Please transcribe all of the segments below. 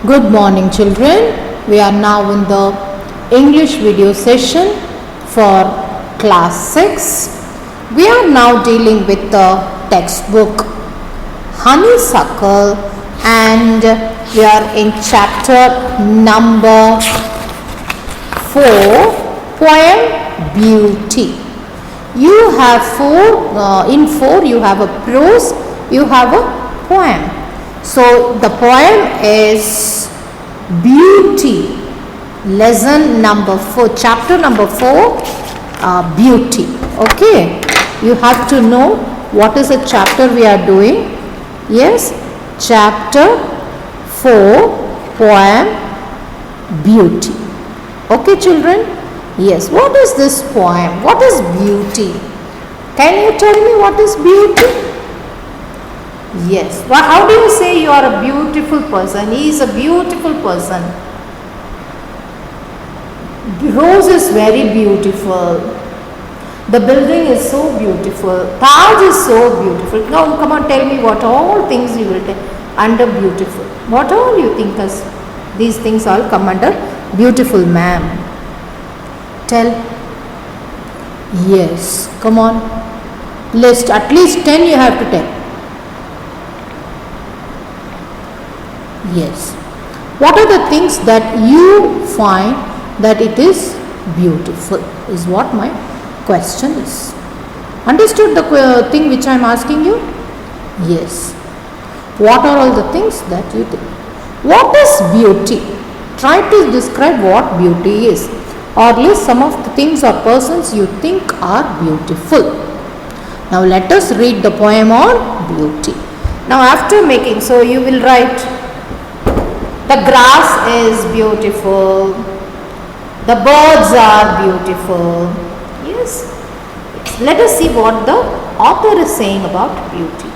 Good morning, children. We are now in the English video session for class 6. We are now dealing with the textbook Honeysuckle and we are in chapter number 4, poem Beauty. You have in 4 you have a prose, you have a poem. So the poem is Beauty, lesson number 4, chapter number 4, Beauty. Okay, you have to know what is the chapter we are doing. Yes, chapter 4, poem Beauty. Okay, children. Yes, what is this poem? What is beauty? Can you tell me what is beauty? Yes. Well, how do you say you are a beautiful person? He is a beautiful person. Rose is very beautiful. The building is so beautiful. Taj is so beautiful. Now, come on, tell me what all things you will tell under beautiful. What all you think as these things all come under beautiful, ma'am? Tell. Yes. Come on. List at least 10 you have to tell. Yes. What are the things that you find that it is beautiful is what my question is. Understood the thing which I am asking you? Yes. What are all the things that you think? What is beauty? Try to describe what beauty is, or list some of the things or persons you think are beautiful. Now let us read the poem on beauty. Now after making, so you will write, the grass is beautiful, the birds are beautiful. Yes. Let us see what the author is saying about beauty.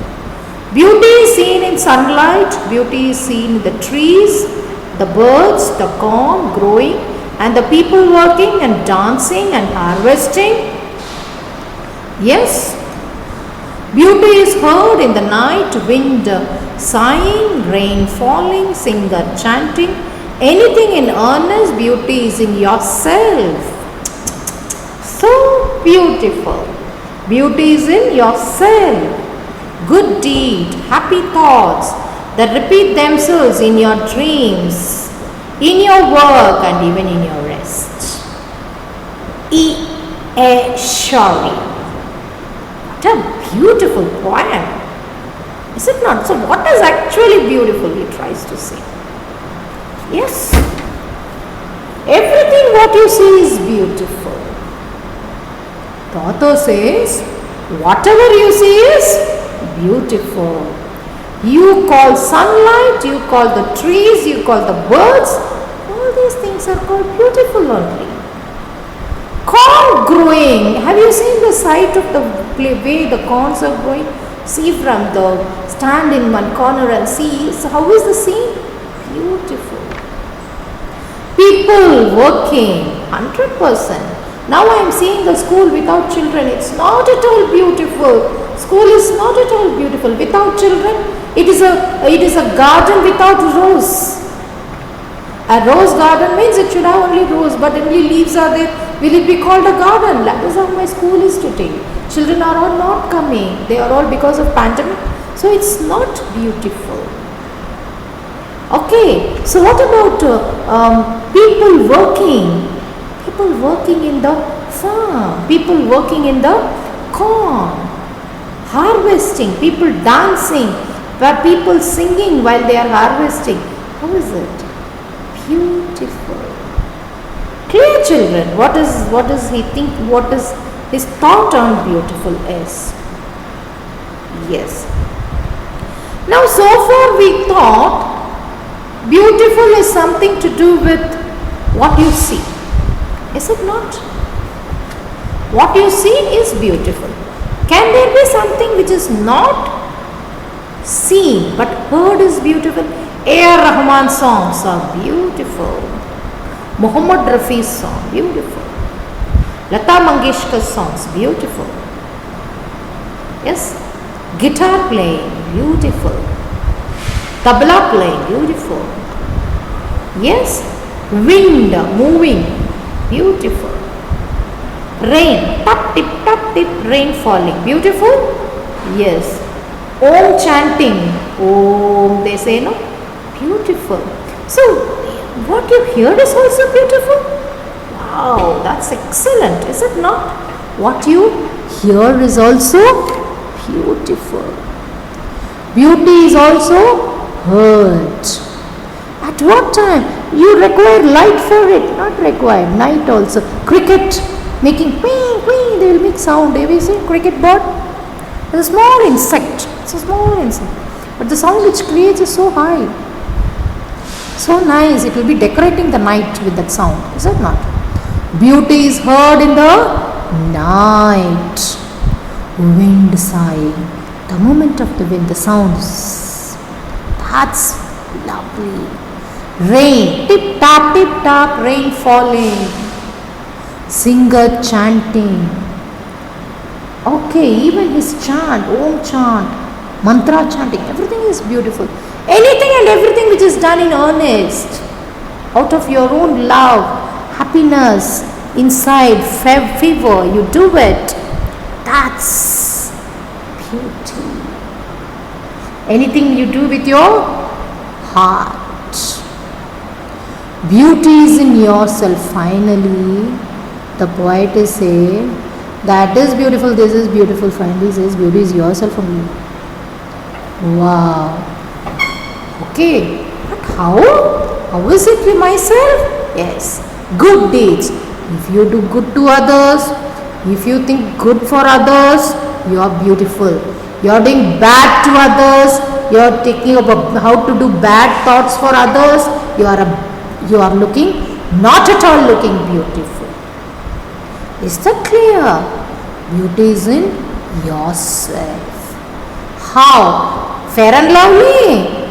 Beauty is seen in sunlight, beauty is seen in the trees, the birds, the corn growing, and the people working and dancing and harvesting. Yes. Beauty is heard in the night, wind sighing, rain falling, singer chanting. Anything in earnest, beauty is in yourself. So beautiful. Beauty is in yourself. Good deed, happy thoughts that repeat themselves in your dreams, in your work and even in your rest. E.A. Shawry. What a beautiful poem. Is it not? So what is actually beautiful, he tries to say. Yes. Everything what you see is beautiful. The author says, whatever you see is beautiful. You call sunlight, you call the trees, you call the birds. All these things are called beautiful only. Corn growing. Have you seen the sight of the way the corns are growing? See from the stand in one corner and see. So how is the scene? Beautiful. People working 100%. Now I am seeing the school without children. It's not at all beautiful. School is not at all beautiful without children. It is a garden without rose. A rose garden means it should have only rose, but only leaves are there. Will it be called a garden? That is how my school is today. Children are all not coming. They are all because of pandemic. So it's not beautiful. Okay. So what about people working? People working in the farm. People working in the corn. Harvesting. People dancing. People singing while they are harvesting. How is it? Beautiful. Clear, children. What does he think? What is his thought on beautiful is? Yes. Now so far we thought beautiful is something to do with what you see. Is it not? What you see is beautiful. Can there be something which is not seen but heard is beautiful? A.R. Rahman songs are beautiful. Muhammad Rafi's song, beautiful. Lata Mangeshkar's songs, beautiful. Yes. Guitar playing, beautiful. Tabla playing, beautiful. Yes, wind moving, beautiful. Rain, tap tip, rain falling, beautiful. Yes, Om chanting, Om they say no, beautiful. So what you heard is also beautiful. Wow, that's excellent, is it not? What you hear is also beautiful. Beauty is also heard. At what time? You require light for it, not required. Night also. Cricket making queen, queen, they will make sound. Have you seen cricket bird? It's a small insect. It's a small insect. But the sound which creates is so high. So nice. It will be decorating the night with that sound. Is it not? Beauty is heard in the night. Wind sighing. The movement of the wind, the sounds. That's lovely. Rain, tip tap, rain falling. Singer chanting. Okay, even his chant, Om chant, mantra chanting, everything is beautiful. Anything and everything which is done in earnest, out of your own love, happiness, inside, fever, you do it. That's beauty. Anything you do with your heart. Beauty is in yourself. Finally, the poet is saying, that is beautiful, this is beautiful. Finally, says beauty is yourself only. Wow. Okay, but how? How is it with myself? Yes, good deeds. If you do good to others, if you think good for others, you are beautiful. You are doing bad to others, you are thinking about how to do bad thoughts for others, you are looking, not at all looking beautiful. Is that clear? Beauty is in yourself. How? Fair and lovely?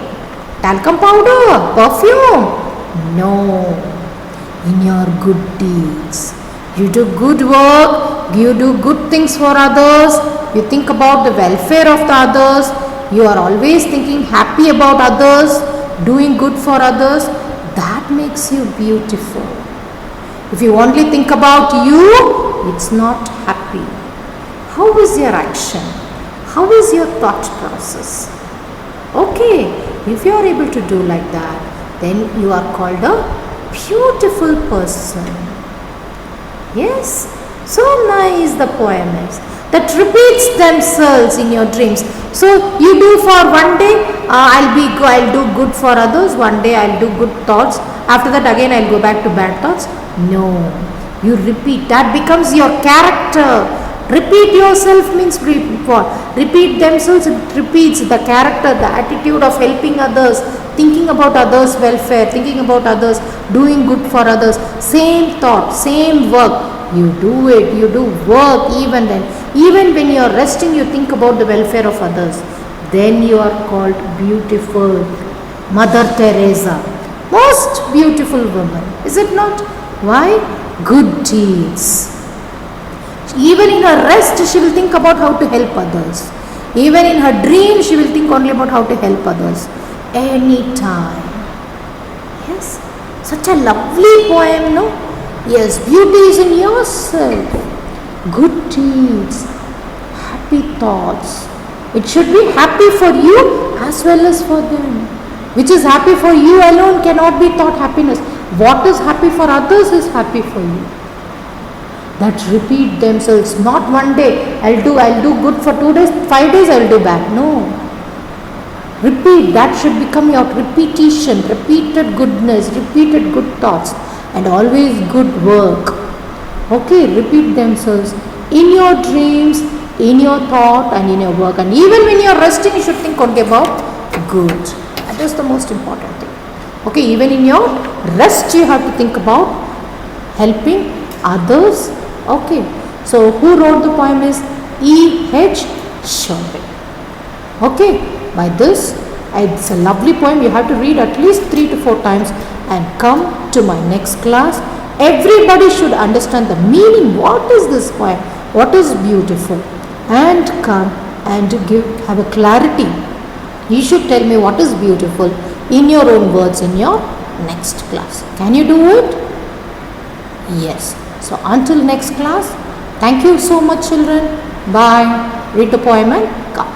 Talcum powder? Perfume? No. In your good deeds. You do good work, you do good things for others, you think about the welfare of the others, you are always thinking happy about others, doing good for others. That makes you beautiful. If you only think about you, it's not happy. How is your action? How is your thought process? Okay, if you are able to do like that, then you are called a beautiful person. Yes, so nice the poem is. That repeats themselves in your dreams. So you do for one day, I'll do good for others. One day I'll do good thoughts. After that again I'll go back to bad thoughts. No, you repeat. That becomes your character. Repeat yourself means repeat themselves. It repeats the character, the attitude of helping others, thinking about others' welfare, thinking about others, doing good for others. Same thought, same work. You do it. You do work even then. Even when you are resting, you think about the welfare of others. Then you are called beautiful. Mother Teresa, most beautiful woman, is it not? Why? Good deeds. Even in her rest, she will think about how to help others. Even in her dream, she will think only about how to help others. Anytime. Yes, such a lovely poem, no? Yes, beauty is in yourself. Good deeds, happy thoughts. It should be happy for you as well as for them. Which is happy for you alone cannot be thought happiness. What is happy for others is happy for you. That repeat themselves. Not one day, I'll do good for 2 days, 5 days I'll do bad. No. Repeat. That should become your repetition. Repeated goodness, repeated good thoughts, and always good work. Okay, repeat themselves in your dreams, in your thought, and in your work. And even when you are resting, you should think only about good. That is the most important thing. Okay, even in your rest, you have to think about helping others. Okay, so who wrote the poem is E.H. Chauvet. Okay, by this, it's a lovely poem. You have to read at least 3 to 4 times and come to my next class. Everybody should understand the meaning. What is this poem? What is beautiful? And come and have a clarity. You should tell me what is beautiful in your own words, in your next class. Can you do it? Yes. So until next class, thank you so much children. Bye. Read the poem and come.